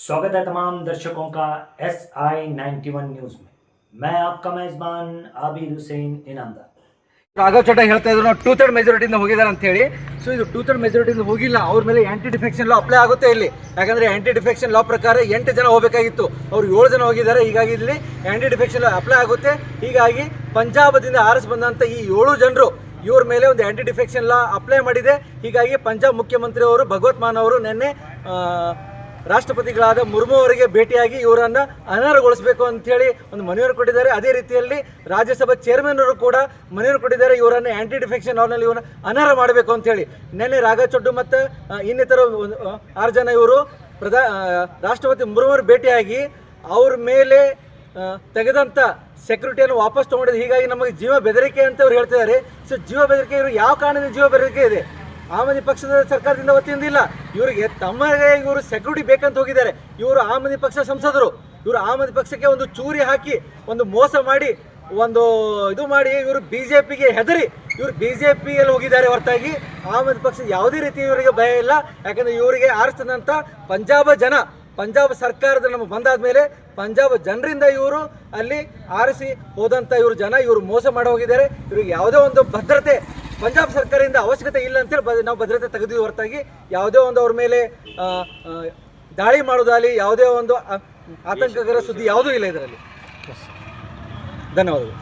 स्वागत है तमाम दर्शकों का SI91 न्यूज़ में। मैं आपका मेज़बान आबिद हुसैन इनामदार। ರಾಘವ್ ಚಡ್ಡ ಹೇಳ್ತಾ ಇದ್ರು ನಾವು 2/3 ಮೆಜಾರಿಟಿಯಿಂದ ಹೋಗಿದ್ದಾರೆ ಅಂತ ಹೇಳಿ. ಸೊ ಇದು 2/3 ಮೆಜಾರಿಟಿಯಿಂದ ಹೋಗಿಲ್ಲ. ಅವ್ರ ಮೇಲೆ ಆ್ಯಂಟಿ ಡಿಫೆಕ್ಷನ್ ಲಾ ಅಪ್ಲೈ ಆಗುತ್ತೆ ಇಲ್ಲಿ. ಯಾಕಂದರೆ ಆ್ಯಂಟಿ ಡಿಫೆಕ್ಷನ್ ಲಾ ಪ್ರಕಾರ 8 ಜನ ಹೋಗಬೇಕಾಗಿತ್ತು, ಅವ್ರು 7 ಜನ ಹೋಗಿದ್ದಾರೆ. ಹೀಗಾಗಿ ಇಲ್ಲಿ ಆ್ಯಂಟಿ ಡಿಫೆಕ್ಷನ್ ಲಾ ಅಪ್ಲೈ ಆಗುತ್ತೆ. ಹೀಗಾಗಿ ಪಂಜಾಬದಿಂದ ಆರಿಸಿ ಬಂದಂಥ ಈ 7 ಜನರು ಇವ್ರ ಮೇಲೆ ಒಂದು ಆ್ಯಂಟಿ ಡಿಫೆಕ್ಷನ್ ಲಾ ಅಪ್ಲೈ ಮಾಡಿದೆ. ಹೀಗಾಗಿ ಪಂಜಾಬ್ ಮುಖ್ಯಮಂತ್ರಿ ಅವರು ಭಗವತ್ ಮಾನ್ ಅವರು ನಿನ್ನೆ ರಾಷ್ಟ್ರಪತಿಗಳಾದ ಮುರ್ಮು ಅವರಿಗೆ ಭೇಟಿಯಾಗಿ ಇವರನ್ನು ಅನರ್ಹಗೊಳಿಸಬೇಕು ಅಂಥೇಳಿ ಒಂದು ಮನವಿಯನ್ನು ಕೊಟ್ಟಿದ್ದಾರೆ. ಅದೇ ರೀತಿಯಲ್ಲಿ ರಾಜ್ಯಸಭಾ ಚೇರ್ಮನ್ ಅವರು ಕೂಡ ಮನವಿಯನ್ನು ಕೊಟ್ಟಿದ್ದಾರೆ, ಇವರನ್ನು ಆ್ಯಂಟಿ ಡಿಫೆಕ್ಷನ್ ಲಾನಲ್ಲಿ ಇವರನ್ನು ಅನರ್ಹ ಮಾಡಬೇಕು ಅಂಥೇಳಿ. ನಿನ್ನೆ ರಾಘವ್ ಚಡ್ಡು ಮತ್ತು ಇನ್ನಿತರ 6 ಜನ ಇವರು ರಾಷ್ಟ್ರಪತಿ ಮುರ್ಮು ಅವರು ಭೇಟಿಯಾಗಿ ಅವ್ರ ಮೇಲೆ ತೆಗೆದಂಥ ಸೆಕ್ಯೂರಿಟಿಯನ್ನು ವಾಪಸ್ ತೊಗೊಂಡಿದ್ದು. ಹೀಗಾಗಿ ನಮಗೆ ಜೀವ ಬೆದರಿಕೆ ಅಂತ ಅವ್ರು ಹೇಳ್ತಿದ್ದಾರೆ. ಸೊ ಜೀವ ಬೆದರಿಕೆ ಇವರು ಯಾವ ಕಾರಣದಿಂದ ಜೀವ ಬೆದರಿಕೆ ಇದೆ? ಆಮ್ ಆದ್ಮಿ ಪಕ್ಷದ ಸರ್ಕಾರದಿಂದ ಒತ್ತಿಂದ ಇಲ್ಲ. ಇವರಿಗೆ ತಮಗೆ ಇವರು ಸೆಕ್ಯೂರಿಟಿ ಬೇಕಂತ ಹೋಗಿದ್ದಾರೆ. ಇವರು ಆಮ್ ಆದ್ಮಿ ಪಕ್ಷ ಸಂಸದರು. ಇವರು ಆಮ್ ಆದ್ಮಿ ಪಕ್ಷಕ್ಕೆ ಒಂದು ಚೂರಿ ಹಾಕಿ ಒಂದು ಮೋಸ ಮಾಡಿ ಒಂದು ಇದು ಮಾಡಿ ಇವರು BJPಗೆ ಹೆದರಿ ಇವರು BJPಯಲ್ಲಿ ಹೋಗಿದ್ದಾರೆ ಹೊರತಾಗಿ ಆಮ್ ಆದ್ಮಿ ಪಕ್ಷ ಯಾವುದೇ ರೀತಿ ಇವರಿಗೆ ಭಯ ಇಲ್ಲ. ಯಾಕಂದರೆ ಇವರಿಗೆ ಆರಿಸಿದಂಥ ಪಂಜಾಬ್ ಸರ್ಕಾರದ ನಮ್ಮ ಬಂದಾದ ಮೇಲೆ ಪಂಜಾಬ್ ಜನರಿಂದ ಇವರು ಅಲ್ಲಿ ಆರಿಸಿ ಹೋದಂಥ ಇವರು ಮೋಸ ಮಾಡಿ ಹೋಗಿದ್ದಾರೆ. ಇವ್ರಿಗೆ ಯಾವುದೇ ಒಂದು ಭದ್ರತೆ ಪಂಜಾಬ್ ಸರ್ಕಾರದಿಂದ ಅವಶ್ಯಕತೆ ಇಲ್ಲ ಅಂತೇಳಿ ನಾವು ಭದ್ರತೆ ತೆಗೆದು ಹೊರತಾಗಿ ಯಾವುದೇ ಒಂದು ಅವ್ರ ಮೇಲೆ ದಾಳಿ ಮಾಡೋದಾಗಲಿ ಯಾವುದೇ ಒಂದು ಆತಂಕಕರ ಸುದ್ದಿ ಯಾವುದೂ ಇಲ್ಲ ಇದರಲ್ಲಿ. ಧನ್ಯವಾದಗಳು.